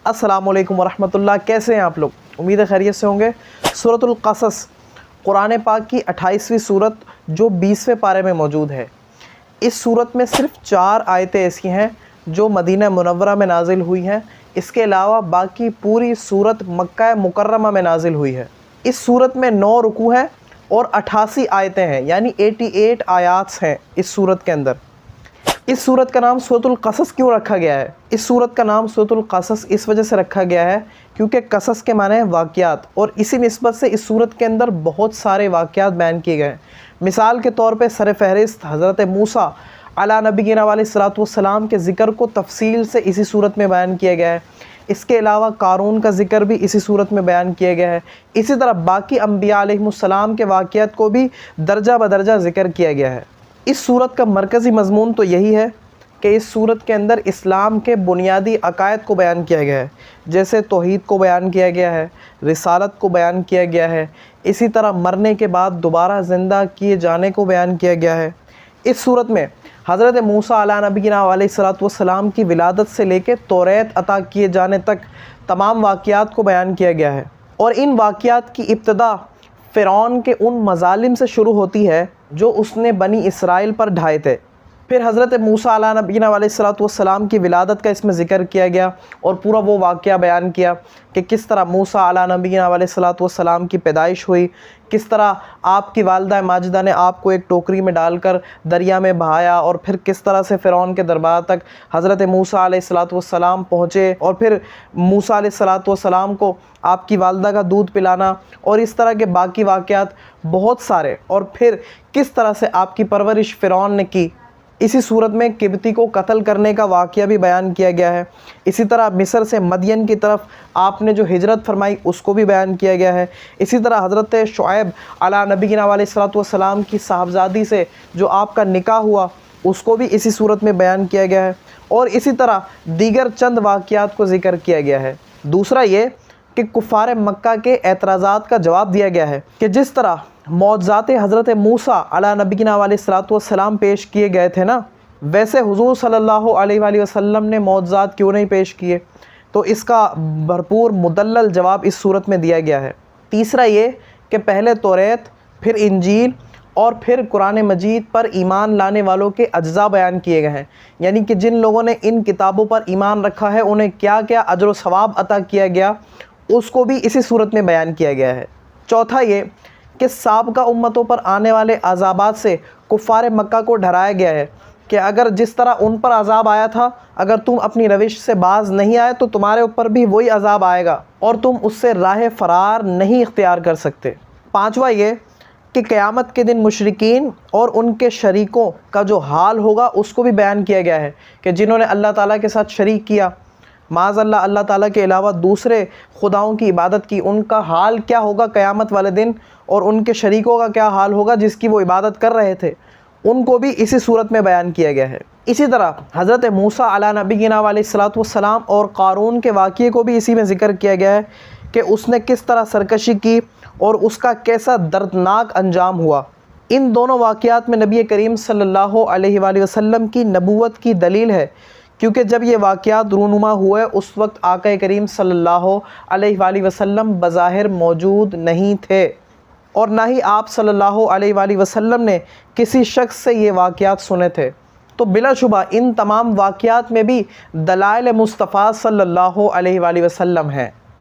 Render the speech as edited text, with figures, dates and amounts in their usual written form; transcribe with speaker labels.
Speaker 1: السلام علیکم ورحمۃ اللہ، کیسے ہیں آپ لوگ؟ امید ہے خیریت سے ہوں گے۔ سورۃ القصص قرآن پاک کی 28ویں سورت جو 20ویں پارے میں موجود ہے۔ اس سورت میں صرف 4 آیتیں ایسی ہیں جو مدینہ منورہ میں نازل ہوئی ہیں، اس کے علاوہ باقی پوری سورت مکہ مکرمہ میں نازل ہوئی ہے۔ اس سورت میں 9 رکوع ہیں اور 88 آیتیں ہیں، یعنی 88 آیات ہیں اس سورت کے اندر۔ اس سورت کا نام سورۃ القصص کیوں رکھا گیا ہے؟ اس سورت کا نام سورۃ القصص اس وجہ سے رکھا گیا ہے کیونکہ قصص کے معنی ہے واقعات، اور اسی نسبت سے اس سورت کے اندر بہت سارے واقعات بیان کیے گئے ہیں۔ مثال کے طور پہ سر فہرست حضرت موسیٰ علیٰ نبینا علیہ الصلوۃ والسلام کے ذکر کو تفصیل سے اسی سورت میں بیان کیا گیا ہے۔ اس کے علاوہ قارون کا ذکر بھی اسی صورت میں بیان کیا گیا ہے۔ اسی طرح باقی انبیاء علیہم السلام کے واقعات کو بھی درجہ بدرجہ ذکر کیا گیا ہے۔ اس سورت کا مرکزی مضمون تو یہی ہے کہ اس سورت کے اندر اسلام کے بنیادی عقائد کو بیان کیا گیا ہے، جیسے توحید کو بیان کیا گیا ہے، رسالت کو بیان کیا گیا ہے، اسی طرح مرنے کے بعد دوبارہ زندہ کیے جانے کو بیان کیا گیا ہے۔ اس سورت میں حضرت موسیٰ علیہ نبینا علیہ الصلوۃ والسلام کی ولادت سے لے کے توریت عطا کیے جانے تک تمام واقعات کو بیان کیا گیا ہے، اور ان واقعات کی ابتدا فرعون کے ان مظالم سے شروع ہوتی ہے جو اس نے بنی اسرائیل پر ڈھائے تھے۔ پھر حضرت موسیٰ علیہ نبینا علیہ الصلوۃ والسلام کی ولادت کا اس میں ذکر کیا گیا، اور پورا وہ واقعہ بیان کیا کہ کس طرح موسیٰ علیہ نبینا علیہ الصلوۃ والسلام کی پیدائش ہوئی، کس طرح آپ کی والدہ ماجدہ نے آپ کو ایک ٹوکری میں ڈال کر دریا میں بہایا، اور پھر کس طرح سے فرعون کے دربار تک حضرت موسیٰ علیہ الصلوۃ والسلام پہنچے، اور پھر موسیٰ علیہ الصلوۃ والسلام کو آپ کی والدہ کا دودھ پلانا، اور اس طرح کے باقی واقعات بہت سارے، اور پھر کس طرح سے آپ کی پرورش فرعون نے کی۔ اسی صورت میں قبطی کو قتل کرنے کا واقعہ بھی بیان کیا گیا ہے۔ اسی طرح مصر سے مدین کی طرف آپ نے جو ہجرت فرمائی اس کو بھی بیان کیا گیا ہے۔ اسی طرح حضرت شعیب علیہ نبینا علیہ الصلوۃ والسلام کی صاحبزادی سے جو آپ کا نکاح ہوا اس کو بھی اسی صورت میں بیان کیا گیا ہے، اور اسی طرح دیگر چند واقعات کو ذکر کیا گیا ہے۔ دوسرا یہ کہ کفار مکہ کے اعتراضات کا جواب دیا گیا ہے کہ جس طرح معجزات حضرت موسیٰ علیہ نبینا علیہ الصلوۃ والسلام پیش کیے گئے تھے نا، ویسے حضور صلی اللہ علیہ وآلہ وسلم نے معجزات کیوں نہیں پیش کیے؟ تو اس کا بھرپور مدلل جواب اس صورت میں دیا گیا ہے۔ تیسرا یہ کہ پہلے توریت، پھر انجیل اور پھر قرآن مجید پر ایمان لانے والوں کے اجزاء بیان کیے گئے ہیں، یعنی کہ جن لوگوں نے ان کتابوں پر ایمان رکھا ہے انہیں کیا کیا اجر و ثواب عطا کیا گیا، اس کو بھی اسی صورت میں بیان کیا گیا ہے۔ چوتھا یہ کہ سابقہ امتوں پر آنے والے عذابات سے کفار مکہ کو ڈرایا گیا ہے کہ اگر جس طرح ان پر عذاب آیا تھا، اگر تم اپنی روش سے باز نہیں آئے تو تمہارے اوپر بھی وہی عذاب آئے گا، اور تم اس سے راہ فرار نہیں اختیار کر سکتے۔ پانچواں یہ کہ قیامت کے دن مشرکین اور ان کے شریکوں کا جو حال ہوگا اس کو بھی بیان کیا گیا ہے کہ جنہوں نے اللہ تعالیٰ کے ساتھ شریک کیا، معاذ اللہ اللہ تعالیٰ کے علاوہ دوسرے خداؤں کی عبادت کی، ان کا حال کیا ہوگا قیامت والے دن، اور ان کے شریکوں کا کیا حال ہوگا جس کی وہ عبادت کر رہے تھے، ان کو بھی اسی صورت میں بیان کیا گیا ہے۔ اسی طرح حضرت موسیٰ علیہ نبینا علیہ الصلوۃ والسلام اور قارون کے واقعے کو بھی اسی میں ذکر کیا گیا ہے کہ اس نے کس طرح سرکشی کی اور اس کا کیسا دردناک انجام ہوا۔ ان دونوں واقعات میں نبی کریم صلی اللہ علیہ وآلہ وسلم کی نبوت کی دلیل ہے، کیونکہ جب یہ واقعات رونما ہوئے اس وقت آقا کریم صلی اللہ علیہ وآلہ وسلم بظاہر موجود نہیں تھے، اور نہ ہی آپ صلی اللہ علیہ وآلہ وسلم نے کسی شخص سے یہ واقعات سنے تھے۔ تو بلا شبہ ان تمام واقعات میں بھی دلائل مصطفیٰ صلی اللہ علیہ وآلہ وسلم ہیں۔